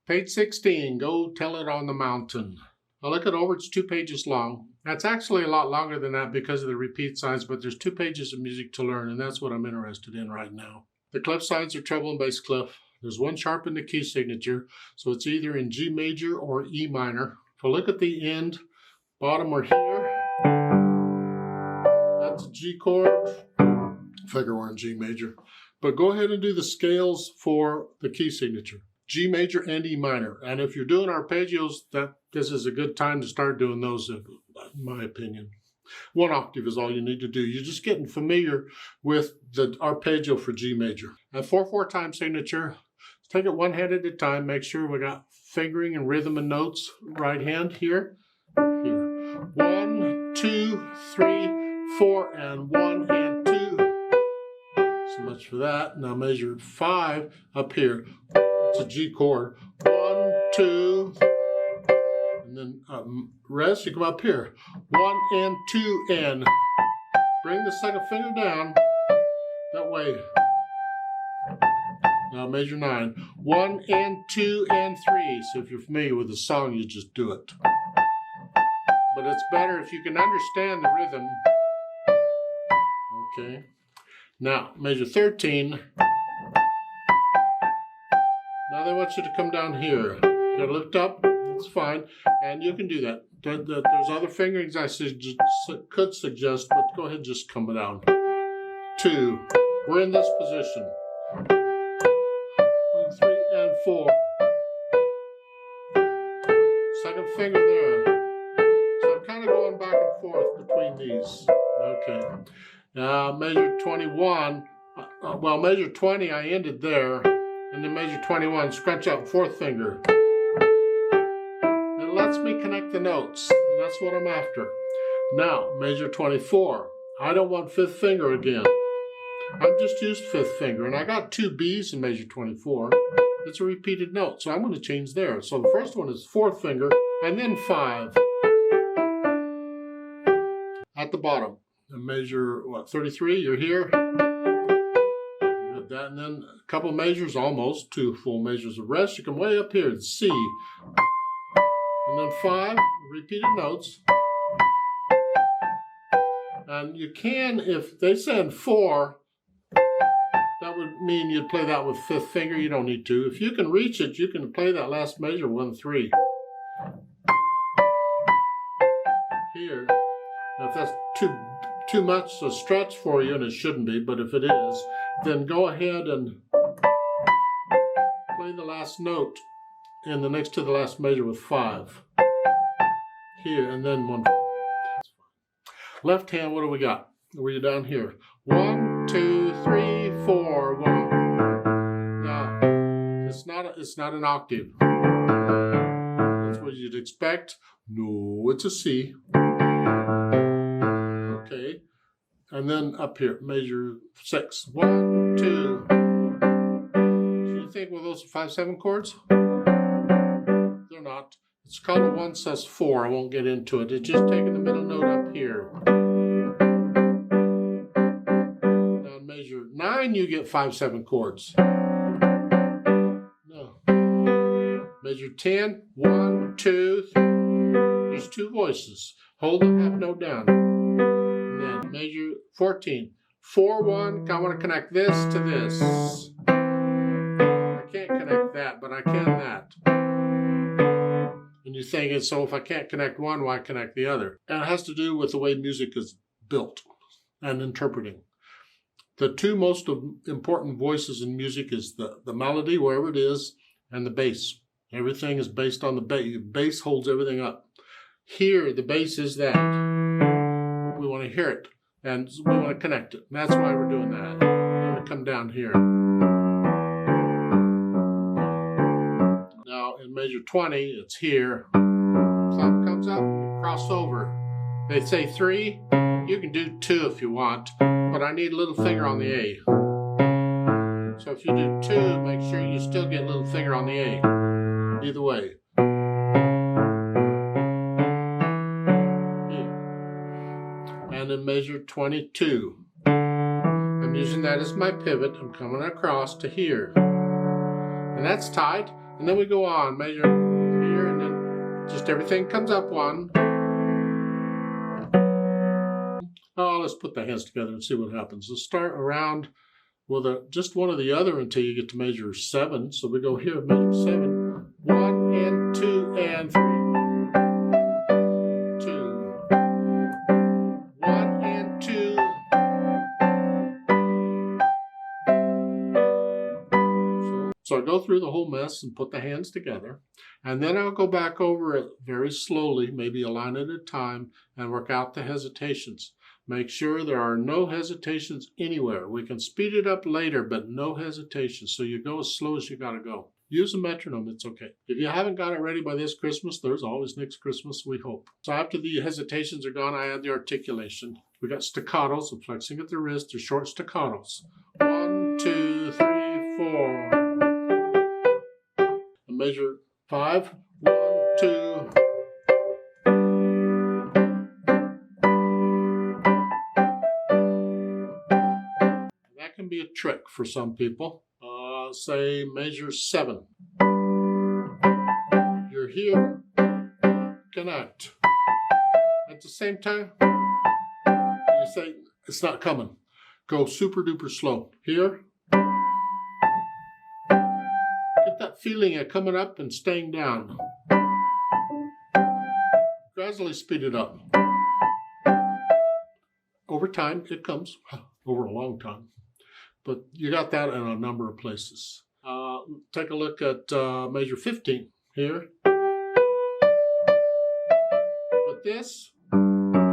Page 16, Go Tell It on the Mountain. I'll look it over, it's 2 pages long. That's actually a lot longer than that because of the repeat signs, but there's 2 pages of music to learn, and that's what I'm interested in right now. The clef signs are treble and bass clef. There's 1 sharp in the key signature, so it's either in G major or E minor. If I look at the end, bottom or here, that's a G chord. Figure we're in G major. But go ahead and do the scales for the key signature. G major and E minor. And if you're doing arpeggios, this is a good time to start doing those, in my opinion. 1 octave is all you need to do. You're just getting familiar with the arpeggio for G major. A 4/4 time signature. Take it 1 hand at a time. Make sure we got fingering and rhythm and notes. Right hand here. Here. 1, 2, 3, 4, and 1 and 2. So much for that. Now measure 5 up here. It's a G chord. 1, 2, and then rest. You come up here. 1 and 2 and bring the second finger down. That way. Now measure 9. 1 and 2 and 3. So if you're familiar with the song, you just do it. But it's better if you can understand the rhythm. Okay. Now measure 13. Now they want you to come down here. You gotta lift up. That's fine, and you can do that. There's other fingerings I could suggest, but go ahead and just come down. 2. We're in this position. 1, 3, and 4. Second finger there. So I'm kind of going back and forth between these. Okay. Now measure 21. Well, measure 20, I ended there. And then measure 21, scrunch out 4th finger. It lets me connect the notes, and that's what I'm after. Now, measure 24. I don't want 5th finger again. I've just used 5th finger, and I got 2 B's in measure 24. It's a repeated note, so I'm going to change there. So the first one is 4th finger, and then 5. At the bottom. And measure, 33, you're here. That, and then a couple measures, almost 2 full measures of rest. You come way up here to C. And then 5 repeated notes. And you can, if they send 4, that would mean you'd play that with 5th finger. You don't need to. If you can reach it, you can play that last measure 1, 3. Here. Now if that's too much to stretch for you, and it shouldn't be, but if it is, then go ahead and play the last note in the next to the last measure with 5. Here, and then 1. Left hand, what do we got? We're down here. 1, 2, 3, 4, 1. Now, it's not an octave. That's what you'd expect. No, it's a C. Okay. And then up here, measure 6. 1, 2. So you think, well, those are 5/7 chords? They're not. It's called a 1 sus 4. I won't get into it. It's just taking the middle note up here. Now measure 9, you get 5/7 chords. No. Measure 10. 1, 2, 3. There's 2 voices. Hold the half note down. And then measure 14. 4, 1. I want to connect this to this. I can't connect that, but I can that. And you're thinking, so if I can't connect one, why connect the other? And it has to do with the way music is built and interpreting. The 2 most important voices in music is the melody, wherever it is, and the bass. Everything is based on the bass. Bass holds everything up. Here, the bass is that. We want to hear it, and we want to connect it. And that's why we're doing that. I'm going to come down here. Now, in measure 20, it's here. Thumb comes up, cross over. They say 3. You can do 2 if you want, but I need a little finger on the A. So if you do 2, make sure you still get a little finger on the A. Either way. And in measure 22. I'm using that as my pivot. I'm coming across to here. And that's tight. And then we go on, measure here, and then just everything comes up one. Oh, let's put the hands together and see what happens. Let's start around with just one or the other until you get to measure 7. So we go here, measure 7. 1 and 2 and 3. 2. 1 and 2. So I go through the whole mess and put the hands together. And then I'll go back over it very slowly, maybe a line at a time, and work out the hesitations. Make sure there are no hesitations anywhere. We can speed it up later, but no hesitations. So you go as slow as you gotta go. Use a metronome, it's okay. If you haven't got it ready by this Christmas, there's always next Christmas, we hope. So after the hesitations are gone, I add the articulation. We got staccatos, so flexing at the wrist, or short staccatos. 1, 2, 3, 4. And measure 5. 1, 2. Can be a trick for some people. Say measure 7. You're here, connect. At the same time, you say it's not coming. Go super duper slow. Here, get that feeling of coming up and staying down. Gradually speed it up. Over time, it comes. Over a long time. But you got that in a number of places. Take a look at measure 15 here. But this, and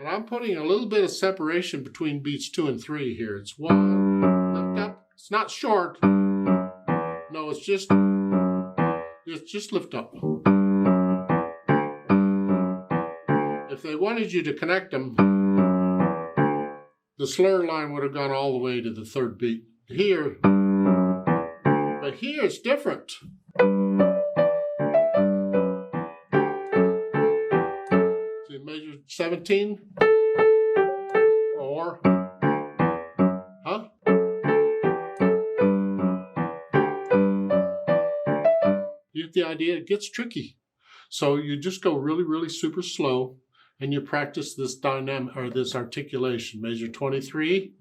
I'm putting a little bit of separation between beats 2 and 3 here. It's 1, lift up. It's not short. No, it's just lift up. If they wanted you to connect them, the slur line would have gone all the way to the 3rd beat here, but here it's different. So you measure 17, or, You get the idea? It gets tricky. So you just go really, really super slow. And you practice this dynamic or this articulation. Measure 23.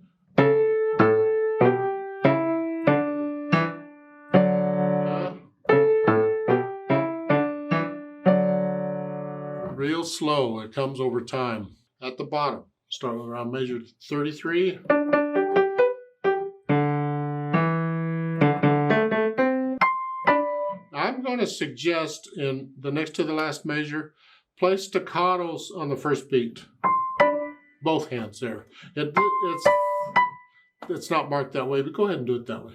Real slow. It comes over time. At the bottom, start around measure 33. I'm going to suggest in the next to the last measure, play staccatos on the 1st beat. Both hands there. It's not marked that way, but go ahead and do it that way.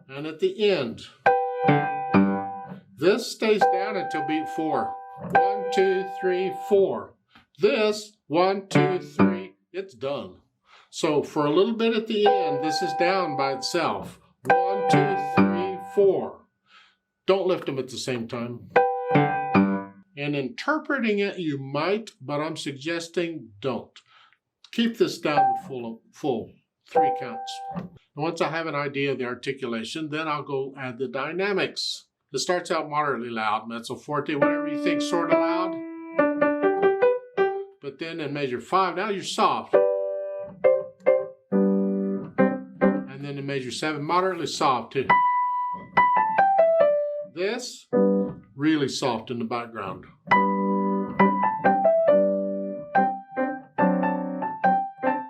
And at the end, this stays down until beat 4. 1, 2, 3, 4. This, 1, 2, 3, it's done. So for a little bit at the end, this is down by itself. 1, 2, 3, 4. Don't lift them at the same time. And interpreting it, you might, but I'm suggesting don't. Keep this down to full 3 counts. And once I have an idea of the articulation, then I'll go add the dynamics. It starts out moderately loud, mezzo forte, whatever you think sort of loud. But then in measure 5, now you're soft. And then in measure 7, moderately soft too. This, really soft in the background.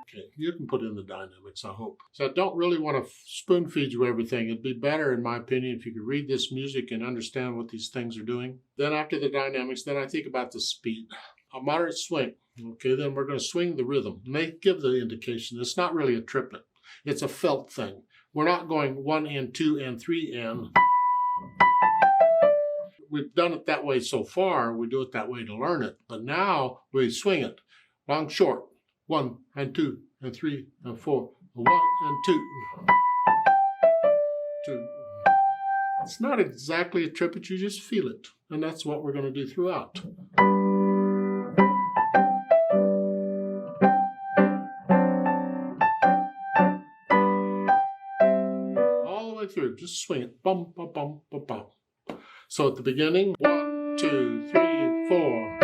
Okay, you can put in the dynamics, I hope. So I don't really want to spoon feed you everything. It'd be better, in my opinion, if you could read this music and understand what these things are doing. Then after the dynamics, then I think about the speed. A moderate swing. Okay, then we're going to swing the rhythm. And they give the indication. It's not really a triplet. It's a felt thing. We're not going 1 and 2 and 3 and. We've done it that way so far. We do it that way to learn it. But now we swing it. Long, short. 1 and 2 and 3 and 4. 1 and 2. 2. It's not exactly a triplet. You just feel it. And that's what we're going to do throughout. way through. Just swing it. Bum, bum, bum, bum, bum. So at the beginning, 1, 2, 3, 4.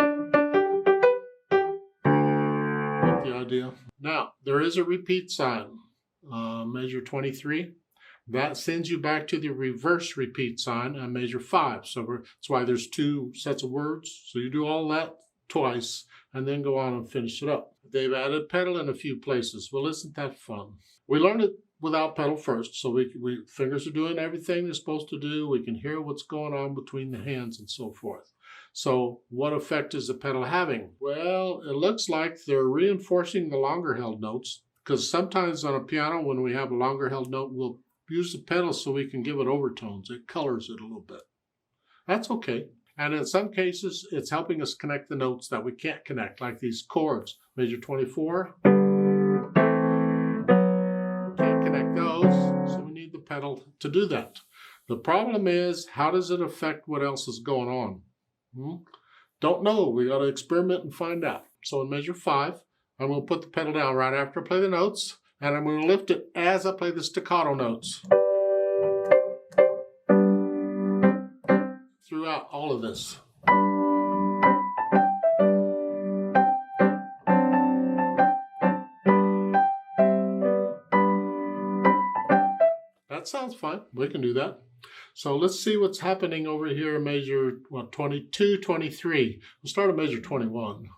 Get the idea? Now, there is a repeat sign. Measure 23. That sends you back to the reverse repeat sign on measure 5. So that's why there's 2 sets of words. So you do all that twice and then go on and finish it up. They've added pedal in a few places. Well, isn't that fun? We learned it without pedal first, so we fingers are doing everything they're supposed to do. We can hear what's going on between the hands and so forth. So what effect is the pedal having? Well, it looks like they're reinforcing the longer held notes, because sometimes on a piano when we have a longer held note, we'll use the pedal so we can give it overtones. It colors it a little bit. That's okay. And in some cases, it's helping us connect the notes that we can't connect, like these chords. Measure 24. Can't connect those, so we need the pedal to do that. The problem is, how does it affect what else is going on? Don't know. We got to experiment and find out. So in measure 5, I'm going to put the pedal down right after I play the notes, and I'm going to lift it as I play the staccato notes. Throughout all of this. That sounds fine. We can do that. So let's see what's happening over here in measure 22, 23. We'll start at measure 21.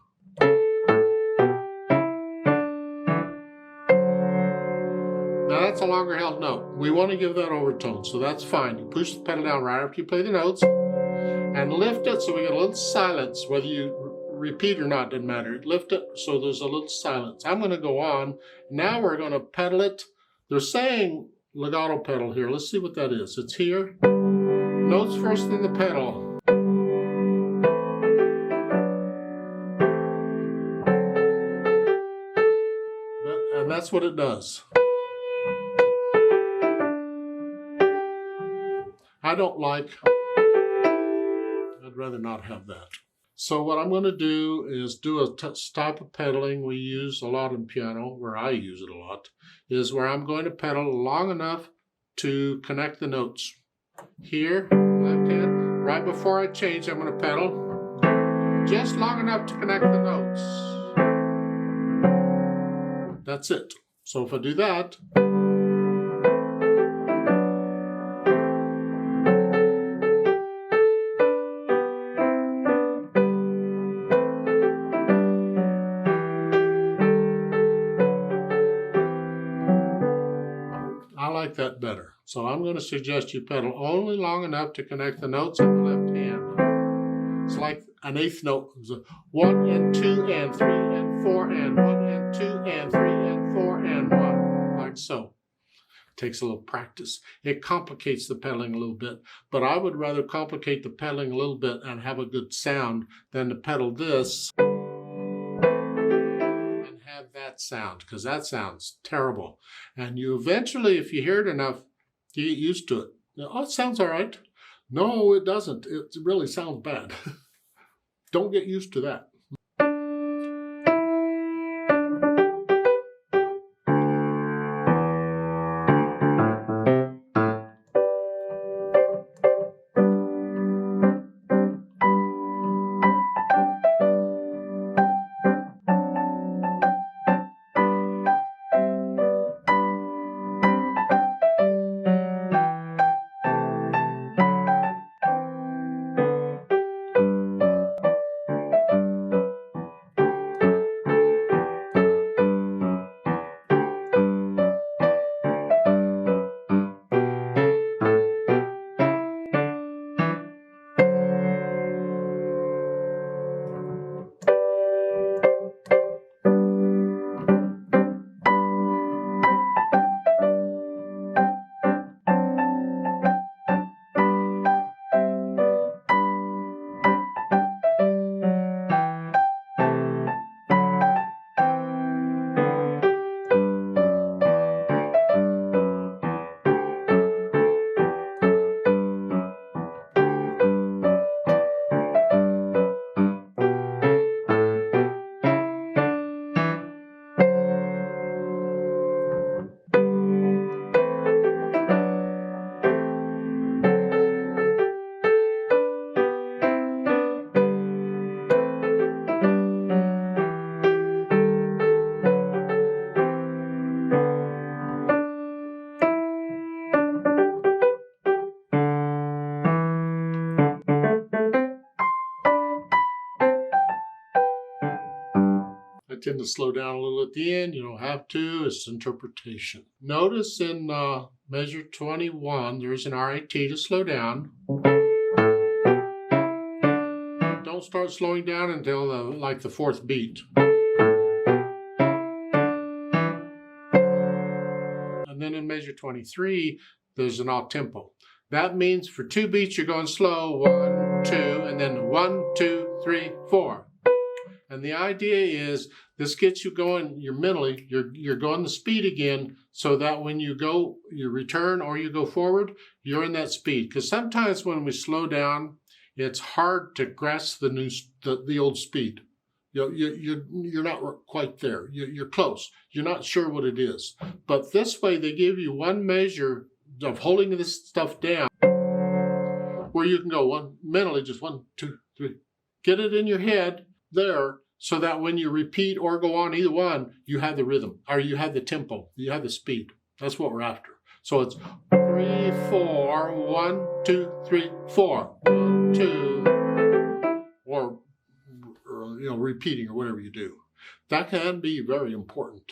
Now that's a longer held note. We want to give that overtone, so that's fine. You push the pedal down right after you play the notes and lift it so we get a little silence. Whether you repeat or not, doesn't matter. Lift it so there's a little silence. I'm going to go on. Now we're going to pedal it. They're saying legato pedal here. Let's see what that is. It's here. Notes first in the pedal. And that's what it does. I don't like, I'd rather not have that. So what I'm going to do is do a type of pedaling we use a lot in piano, where I use it a lot, is where I'm going to pedal long enough to connect the notes. Here, left hand, right before I change, I'm going to pedal just long enough to connect the notes. That's it. So if I do that, I like that better. So I'm going to suggest you pedal only long enough to connect the notes in the left hand. It's like an eighth note. It's 1 and 2 and 3 and 4 and 1 and 2 and 3 and 4 and 1, like so. Takes a little practice. It complicates the pedaling a little bit, but I would rather complicate the pedaling a little bit and have a good sound than to pedal this and have that sound, because that sounds terrible. And you eventually, if you hear it enough, you get used to it. Oh, it sounds all right. No, it doesn't. It really sounds bad. Don't get used to that. tend to slow down a little at the end. You don't have to. It's interpretation. Notice in measure 21, there's an RIT to slow down. Don't start slowing down until like the fourth beat. And then in measure 23, there's an alt tempo. That means for 2 beats, you're going slow. 1, 2, and then 1, 2, 3, 4. And the idea is this gets you going, you're going the speed again, so that when you return or you go forward, you're in that speed. Because sometimes when we slow down, it's hard to grasp the old speed. You're not quite there. You're close. You're not sure what it is. But this way, they give you one measure of holding this stuff down, where you can go mentally, just 1, 2, 3. Get it in your head there, so that when you repeat or go on either one, you have the rhythm, or you have the tempo, you have the speed. That's what we're after. So it's 3, 4, 1, 2, 3, 4, 1, 2, or repeating or whatever you do. That can be very important.